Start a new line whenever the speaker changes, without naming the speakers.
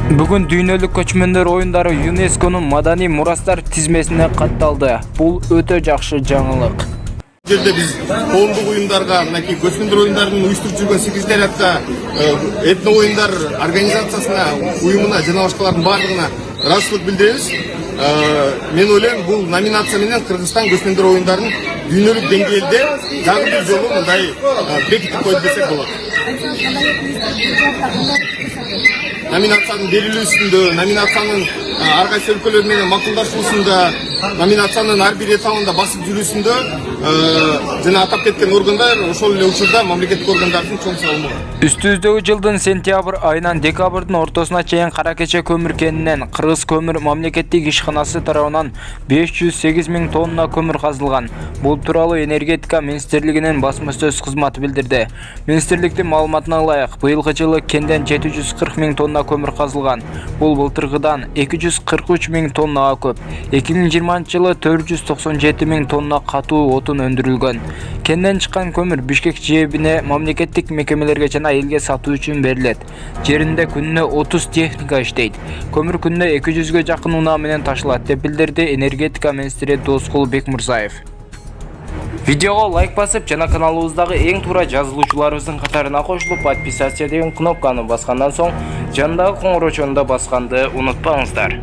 Бүгін дүйнөлүк көчмөндөр оюндары ЮНЕСКОнун маданий мурастар тизмесине катталды. Бул өтө жакшы жаңылык.
Жерде биз коомдук уюмдарга, мынакей көчмөндөр оюндарын уюштуруп жүргөн секретариатка, этно оюндар организациясына, уюмуна жана башкалардын баардыгына ыраазычылык билдиребиз. Мен ойлойм, бул номинация менен Кыргызстан көчмөндөр оюндарын дүйнөлүк деңгээлде дагы бир жолу мындай бекитип койду десек болот. Номинациянын берилүү үстүндө, номинациянын ар кайсы өлкөлөр менен макулдашуусунда, номинациянын ар бир этабында басып жүрүүсүндө жана атап кеткен органдар ошол эле учурда мамлекеттик органдардын чоң салымы бар.
Үстүбүздөгү жылдын сентябрь айынан декабрдын ортосуна чейин Кара Кече көмүр кенинен Кыргыз көмүр мамлекеттик ишканасы тарабынан 508 000 тонна көмүр казылган. Бул тууралуу энергетика министрлигинин басмасөз кызматы билдирди. Министрликтин маалыматына ылайык, быйылкы жылы кенден 740 000 тонна көмүр казылган. Бул былтыркыдан 243 000 тоннага көп. 2020 жылы 497 000 тонна катуу отун өндүрүлгөн. Кенден чыккан көмүр Бишкек жэбине мамлекеттик мекемелерге жана элге сатуу үчүн берилет. Жеринде күнүнө 30 техника иштейт. Көмүр күнүнө 200ге жакын унаа менен ташылат деп билдирди энергетика министри Доскул Бекмурзаев. Видеого лайк басып, жана каналыбыздагы эң туура жазылуучуларыбыздын катарына кошулуп, подписаться деген кнопканы баскандан соң, жандагы коңгуроочону да басканды унутпаңыздар.